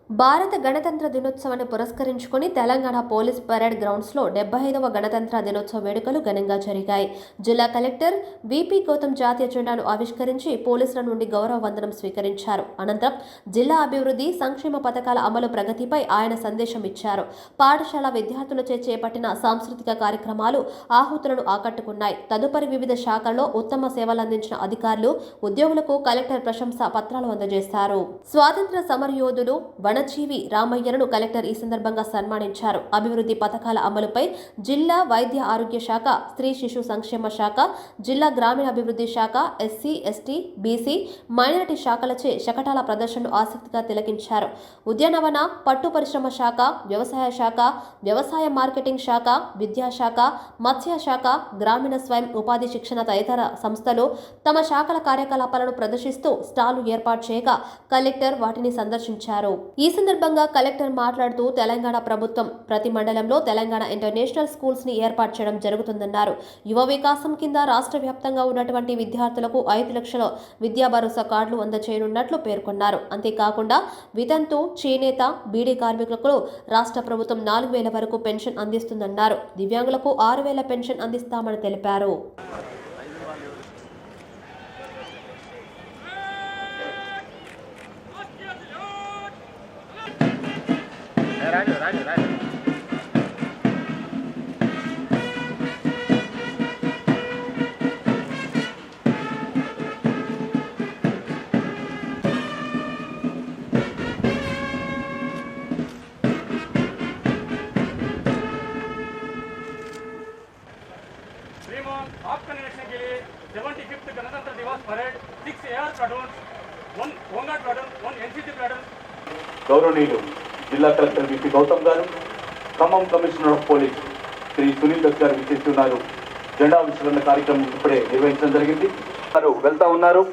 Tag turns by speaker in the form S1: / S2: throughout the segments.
S1: భారత గణతంత్ర దినోత్సవాన్ని పురస్కరించుకుని తెలంగాణ పోలీస్ పరేడ్ గ్రౌండ్స్లో 75వ గణతంత్ర దినోత్సవ వేడుకలు ఘనంగా జరిగాయి. జిల్లా కలెక్టర్ విపి గౌతమ్ జాతీయ జెండాను ఆవిష్కరించి పోలీసుల నుండి గౌరవ వందనం స్వీకరించారు. అనంతరం జిల్లా అభివృద్ధి, సంక్షేమ పథకాల అమలు ప్రగతిపై ఆయన సందేశం ఇచ్చారు. పాఠశాల విద్యార్థులచే చేపట్టిన సాంస్కృతిక కార్యక్రమాలు ఆహుతులను ఆకట్టుకున్నాయి. తదుపరి వివిధ శాఖల్లో ఉత్తమ సేవలందించిన అధికారులు, ఉద్యోగులకు కలెక్టర్ ప్రశంసా పత్రాలు అందజేశారు. స్వాతంత్ర సమరయోధులు వనజీవి రామయ్యను కలెక్టర్ ఈ సందర్భంగా సన్మానించారు. అభివృద్ధి పథకాల అమలుపై జిల్లా వైద్య ఆరోగ్య శాఖ, స్త్రీ శిశు సంక్షేమ శాఖ, జిల్లా గ్రామీణాభివృద్ధి శాఖ, ఎస్సీ, ఎస్టీ, బీసీ, మైనారిటీ శాఖలచే శకటాల ప్రదర్శనను ఆసక్తిగా తిలకించారు. ఉద్యానవన, పట్టు పరిశ్రమ శాఖ, వ్యవసాయ శాఖ, వ్యవసాయ మార్కెటింగ్ శాఖ, విద్యాశాఖ, మత్స్య శాఖ, గ్రామీణ స్వయం ఉపాధి శిక్షణ తదితర సంస్థలు తమ శాఖల కార్యకలాపాలను ప్రదర్శిస్తూ స్టాళ్లు ఏర్పాటు చేయగా కలెక్టర్ వాటిని సందర్శించారు. ఈ సందర్భంగా కలెక్టర్ మాట్లాడుతూ తెలంగాణ ప్రభుత్వం ప్రతి మండలంలో తెలంగాణ ఇంటర్నేషనల్ స్కూల్స్ ని ఏర్పాటు చేయడం జరుగుతుందన్నారు. యువ వికాసం కింద రాష్ట్ర వ్యాప్తంగా ఉన్నటువంటి విద్యార్థులకు 5 లక్షల విద్యా భరోసా కార్డులు అందజేయనున్నట్లు పేర్కొన్నారు. అంతేకాకుండా వితంతు, చేనేత, బీడీ కార్మికులకు రాష్ట్ర ప్రభుత్వం 4,000 వరకు పెన్షన్ అందిస్తుందన్నారు. దివ్యాంగులకు 6,000 పెన్షన్ అందిస్తామని తెలిపారు.
S2: రాజు आपका निरीक्षण के लिए 75th गणतंत्र दिवस parade 6 AR platoon, 1 home guard platoon, 1 NCC platoon.
S3: గౌరవనీయులు జిల్లా కలెక్టర్ విపి గౌతమ్ గారు, Khammam commissioner of police Shri Sunil Dutt గారు విచ్చేస్తున్నారు. జెండా ఆవిష్కరణ కార్యక్రమం ఇప్పుడే నిర్వహించడం జరిగింది. వారు వెళ్తా ఉన్నారు.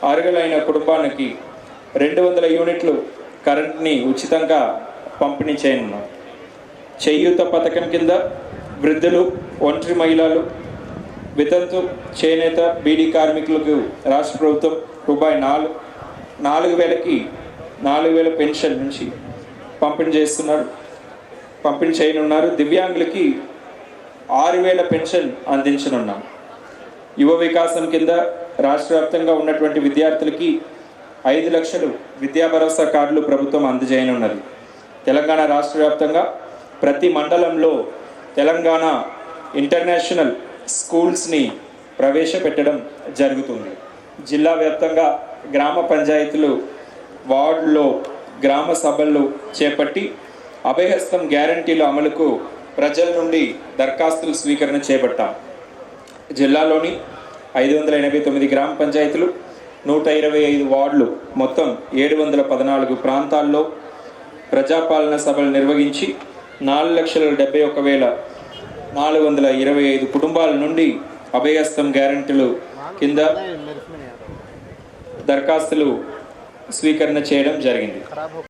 S4: అర్హులైన కుటుంబానికి 200 యూనిట్లు కరెంట్ని ఉచితంగా పంపిణీ చేయనున్నాం. చేయూత పథకం కింద వృద్ధులు, ఒంటరి మహిళలు, వితంతు, చేనేత, బీడీ కార్మికులకు రాష్ట్ర ప్రభుత్వం రూపాయి 4,000కి 4,000 పెన్షన్ నుంచి పంపిణీ చేయనున్నారు. దివ్యాంగులకి 6,000 పెన్షన్ అందించనున్నాం. యువ వికాసం కింద రాష్ట్ర వ్యాప్తంగా ఉన్నటువంటి విద్యార్థులకి 5 లక్షలు విద్యా భరోసా కార్డులు ప్రభుత్వం అందజేయనున్నది. తెలంగాణ రాష్ట్ర వ్యాప్తంగా ప్రతి మండలంలో తెలంగాణ ఇంటర్నేషనల్ స్కూల్స్ని ప్రవేశపెట్టడం జరుగుతుంది. జిల్లా వ్యాప్తంగా గ్రామ పంచాయతీలు, వార్డులో గ్రామ సభలు చేపట్టి అభయహస్తం గ్యారంటీల అమలుకు ప్రజల నుండి దరఖాస్తుల స్వీకరణ చేపట్టాం. జిల్లాలోని 589 గ్రామ పంచాయతీలు, 125 వార్డులు, మొత్తం 714 ప్రాంతాల్లో ప్రజాపాలన సభలు నిర్వహించి 4,71,425 కుటుంబాల నుండి అభయహస్తం గ్యారంటీలు కింద దరఖాస్తులు స్వీకరణ చేయడం జరిగింది.